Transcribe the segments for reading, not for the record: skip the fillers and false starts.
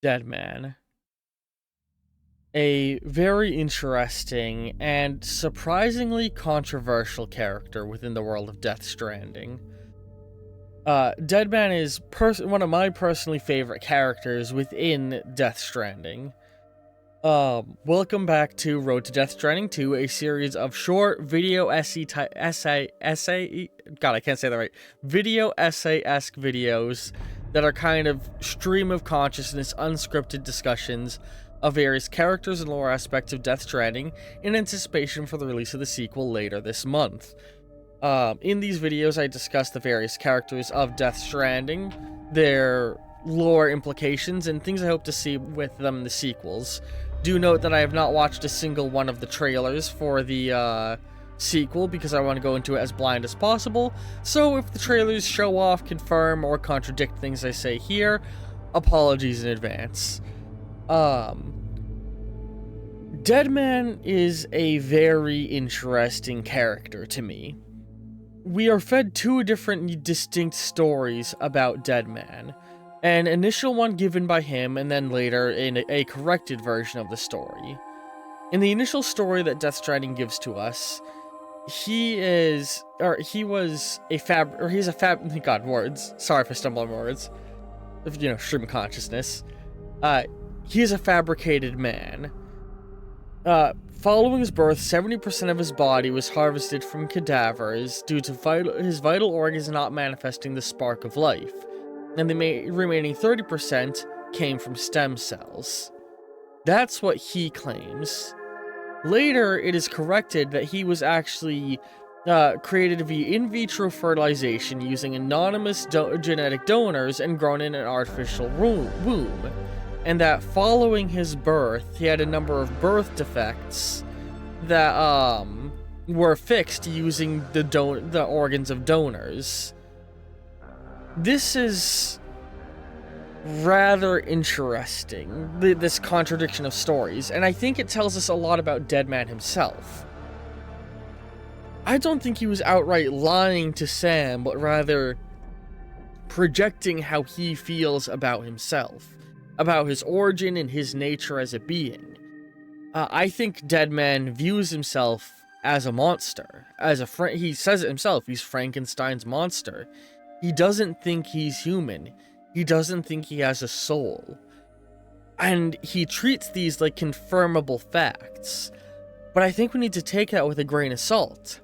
Deadman. A very interesting and surprisingly controversial character within the world of Death Stranding. Deadman is one of my personally favorite characters within Death Stranding. Welcome back to Road to Death Stranding 2, a series of short video essay, God, I can't say that right, video essay-esque videos that are kind of stream of consciousness, unscripted discussions of various characters and lore aspects of Death Stranding in anticipation for the release of the sequel later this month. In these videos, I discuss the various characters of Death Stranding, their lore implications, and things I hope to see with them in the sequels. Do note that I have not watched a single one of the trailers for the sequel because I want to go into it as blind as possible, so if the trailers show off, confirm, or contradict things I say here, apologies in advance. Deadman is a very interesting character to me. We are fed two different distinct stories about Deadman. An initial one given by him, and then later in a corrected version of the story. In the initial story that Death Stranding gives to us, he's a sorry for stumbling words. Stream of consciousness. He is a fabricated man. Following his birth, 70% of his body was harvested from cadavers due to his vital organs not manifesting the spark of life, and the remaining 30% came from stem cells. That's what he claims. Later, it is corrected that he was actually created via in vitro fertilization using anonymous genetic donors and grown in an artificial womb, and that following his birth, he had a number of birth defects that were fixed using the organs of donors. This is rather interesting, this contradiction of stories, and I think it tells us a lot about Deadman himself. I don't think he was outright lying to Sam, but rather projecting how he feels about himself, about his origin and his nature as a being. I think Deadman views himself as a monster, he says it himself, he's Frankenstein's monster. He doesn't think he's human. He doesn't think he has a soul. And he treats these like confirmable facts. But I think we need to take that with a grain of salt.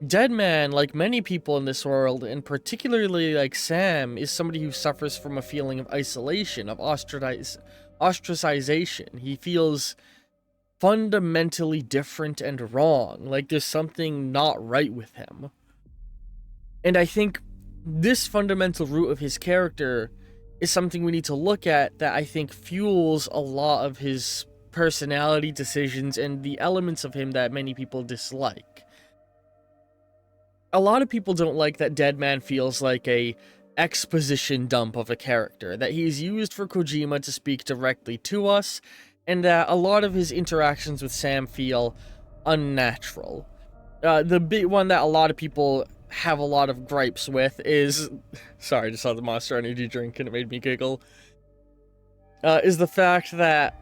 Deadman, like many people in this world, and particularly like Sam, is somebody who suffers from a feeling of isolation, of ostracization. He feels fundamentally different and wrong, like there's something not right with him. And I think this fundamental root of his character is something we need to look at, that I think fuels a lot of his personality, decisions, and the elements of him that many people dislike. A lot of people don't like that Deadman feels like a exposition dump of a character, that he's used for Kojima to speak directly to us, and that a lot of his interactions with Sam feel unnatural. The big one that a lot of people have a lot of gripes with is, sorry, I just saw the Monster Energy drink and it made me giggle, is the fact that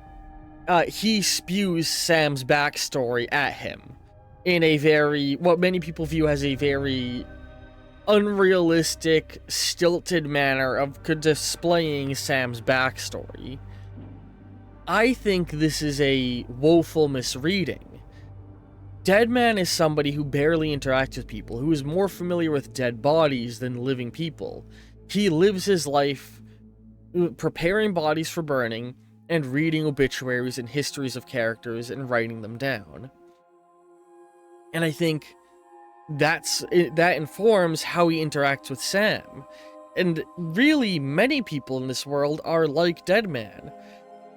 he spews Sam's backstory at him in what many people view as a very unrealistic, stilted manner of displaying Sam's backstory. I think this is a woeful misreading. Deadman is somebody who barely interacts with people, who is more familiar with dead bodies than living people. He lives his life preparing bodies for burning and reading obituaries and histories of characters and writing them down. And I think that informs how he interacts with Sam. And really, many people in this world are like Deadman.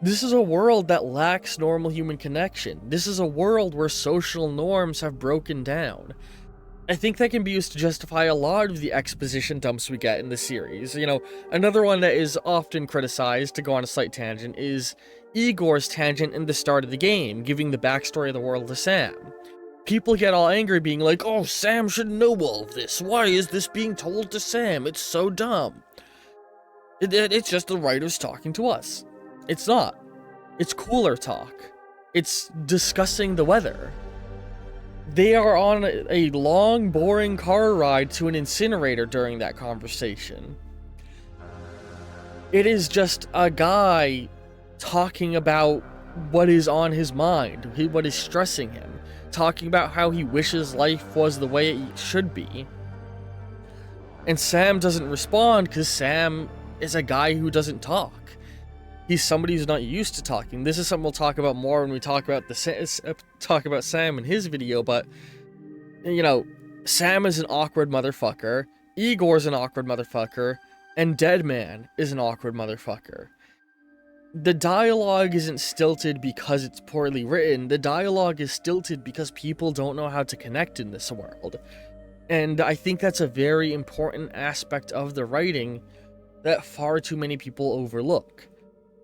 This is a world that lacks normal human connection. This is a world where social norms have broken down. I think that can be used to justify a lot of the exposition dumps we get in the series. Another one that is often criticized, to go on a slight tangent, is Igor's tangent in the start of the game, giving the backstory of the world to Sam. People get all angry, being like, oh, Sam should know all of this. Why is this being told to Sam? It's so dumb. It's just the writers talking to us. It's not. It's cooler talk. It's discussing the weather. They are on a long, boring car ride to an incinerator during that conversation. It is just a guy talking about what is on his mind, what is stressing him, talking about how he wishes life was the way it should be. And Sam doesn't respond because Sam is a guy who doesn't talk. He's somebody who's not used to talking. This is something we'll talk about more when we talk about Sam in his video, but you know, Sam is an awkward motherfucker, Igor's an awkward motherfucker, and Deadman is an awkward motherfucker. The dialogue isn't stilted because it's poorly written. The dialogue is stilted because people don't know how to connect in this world. And I think that's a very important aspect of the writing that far too many people overlook.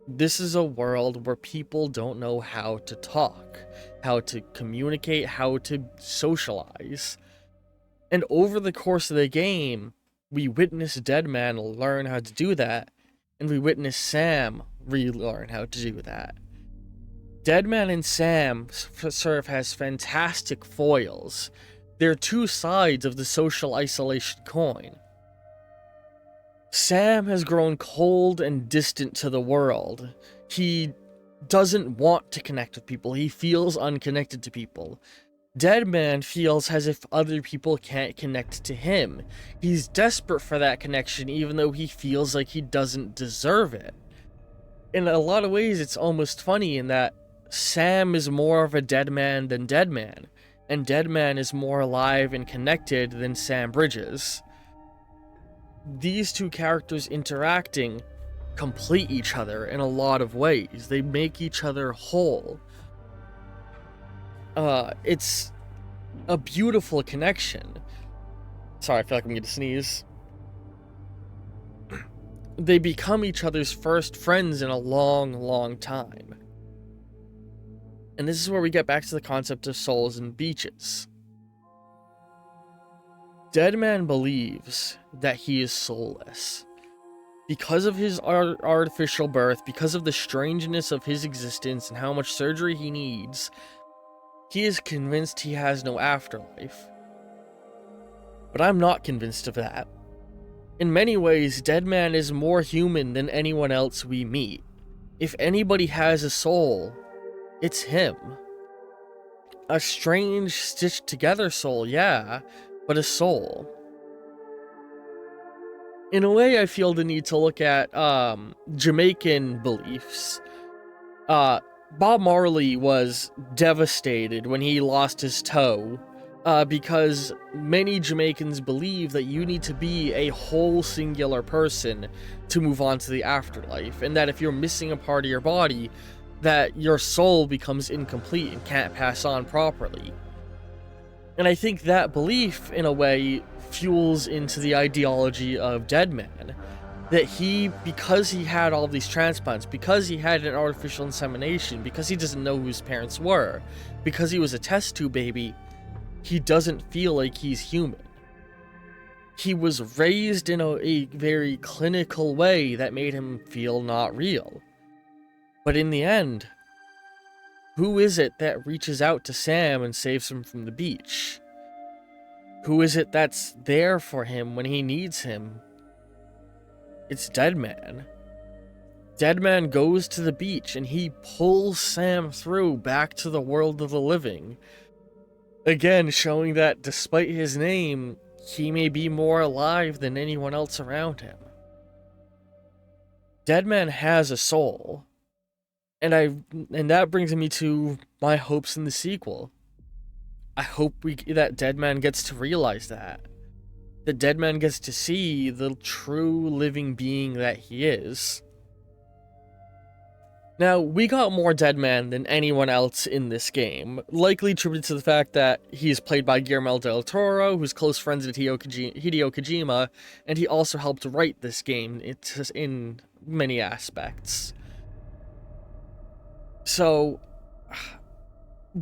This is a world where people don't know how to talk, how to communicate, how to socialize. And over the course of the game, we witness Deadman learn how to do that, and we witness Sam relearn how to do that. Deadman and Sam serve as fantastic foils. They're two sides of the social isolation coin. Sam has grown cold and distant to the world. He doesn't want to connect with people. He feels unconnected to people. Deadman feels as if other people can't connect to him. He's desperate for that connection even though he feels like he doesn't deserve it. In a lot of ways, it's almost funny in that Sam is more of a Deadman than Deadman, and Deadman is more alive and connected than Sam Bridges. These two characters interacting complete each other in a lot of ways. They make each other whole. It's a beautiful connection. Sorry, I feel like I'm going to sneeze. They become each other's first friends in a long, long time. And this is where we get back to the concept of souls and beaches. Deadman believes that he is soulless. Because of his artificial birth, because of the strangeness of his existence and how much surgery he needs, he is convinced he has no afterlife. But I'm not convinced of that. In many ways, Deadman is more human than anyone else we meet. If anybody has a soul, it's him. A strange, stitched together soul, yeah, but a soul. In a way, I feel the need to look at Jamaican beliefs. Bob Marley was devastated when he lost his toe, because many Jamaicans believe that you need to be a whole singular person to move on to the afterlife, and that if you're missing a part of your body, that your soul becomes incomplete and can't pass on properly. And I think that belief, in a way, fuels into the ideology of Deadman. That he, because he had all these transplants, because he had an artificial insemination, because he doesn't know who his parents were, because he was a test tube baby, he doesn't feel like he's human. He was raised in a very clinical way that made him feel not real. But in the end, who is it that reaches out to Sam and saves him from the beach? Who is it that's there for him when he needs him? It's Deadman. Deadman goes to the beach and he pulls Sam through back to the world of the living. Again, showing that despite his name, he may be more alive than anyone else around him. Deadman has a soul. And that brings me to my hopes in the sequel. I hope that Deadman gets to realize that. That Deadman gets to see the true living being that he is. Now, we got more Deadman than anyone else in this game, likely attributed to the fact that he's played by Guillermo del Toro, who's close friends with Hideo Kojima, and he also helped write this game in many aspects. So,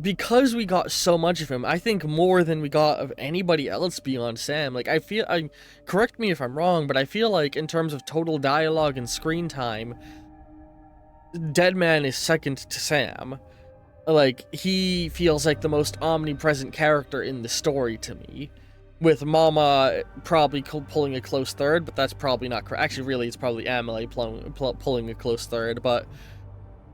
because we got so much of him, I think more than we got of anybody else beyond Sam, like, correct me if I'm wrong, but I feel like in terms of total dialogue and screen time, Deadman is second to Sam. Like, he feels like the most omnipresent character in the story to me, with Mama probably pulling a close third, but that's probably not correct. Actually, really, it's probably Amelie pulling a close third, but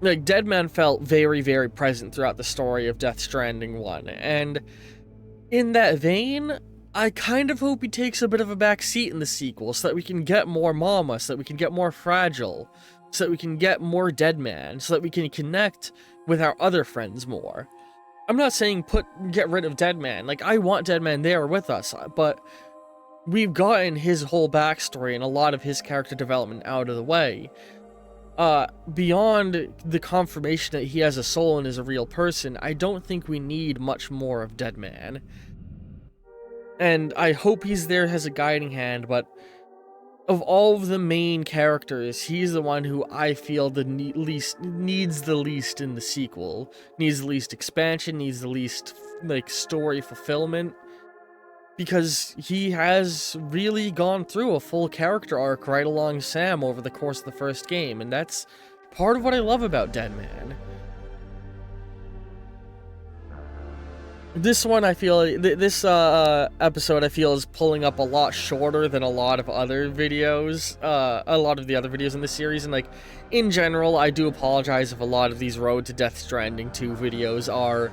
like, Deadman felt very, very present throughout the story of Death Stranding 1, and in that vein, I kind of hope he takes a bit of a back seat in the sequel, so that we can get more Mama, so that we can get more Fragile, so that we can get more Deadman, so that we can connect with our other friends more. I'm not saying get rid of Deadman. Like, I want Deadman there with us, but we've gotten his whole backstory and a lot of his character development out of the way. Beyond the confirmation that he has a soul and is a real person, I don't think we need much more of Deadman. And I hope he's there as a guiding hand, but of all of the main characters, he's the one who I feel needs the least in the sequel. Needs the least expansion, needs the least, like, story fulfillment. Because he has really gone through a full character arc right along Sam over the course of the first game, and that's part of what I love about Deadman. This one, I feel, this episode, I feel, is pulling up a lot shorter than a lot of other videos, a lot of the other videos in the series, and, like, in general, I do apologize if a lot of these Road to Death Stranding 2 videos are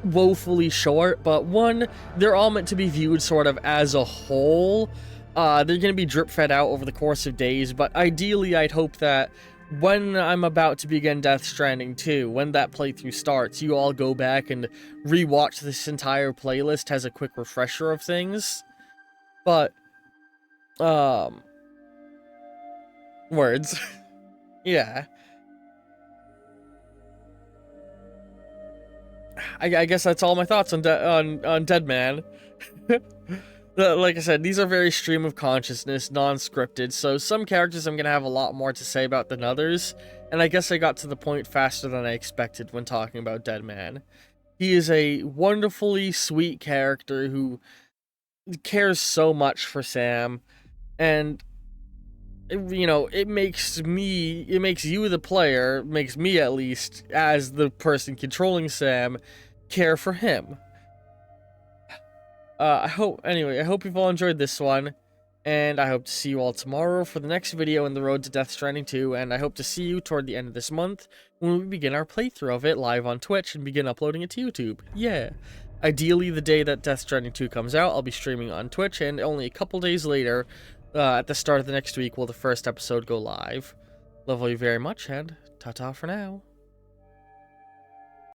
woefully short, but one, they're all meant to be viewed sort of as a whole. They're going to be drip-fed out over the course of days, but ideally, I'd hope that when I'm about to begin Death Stranding 2, when that playthrough starts, you all go back and rewatch this entire playlist as a quick refresher of things. But, words. Yeah. I guess that's all my thoughts on Deadman. Like I said, these are very stream of consciousness, non-scripted, so some characters I'm going to have a lot more to say about than others, and I guess I got to the point faster than I expected when talking about Deadman. He is a wonderfully sweet character who cares so much for Sam, and, you know, it makes you the player, makes me at least, as the person controlling Sam, care for him. I hope you've all enjoyed this one, and I hope to see you all tomorrow for the next video in the Road to Death Stranding 2, and I hope to see you toward the end of this month when we begin our playthrough of it live on Twitch and begin uploading it to YouTube. Yeah. Ideally, the day that Death Stranding 2 comes out, I'll be streaming on Twitch, and only a couple days later, at the start of the next week, will the first episode go live. Love all you very much, and ta-ta for now.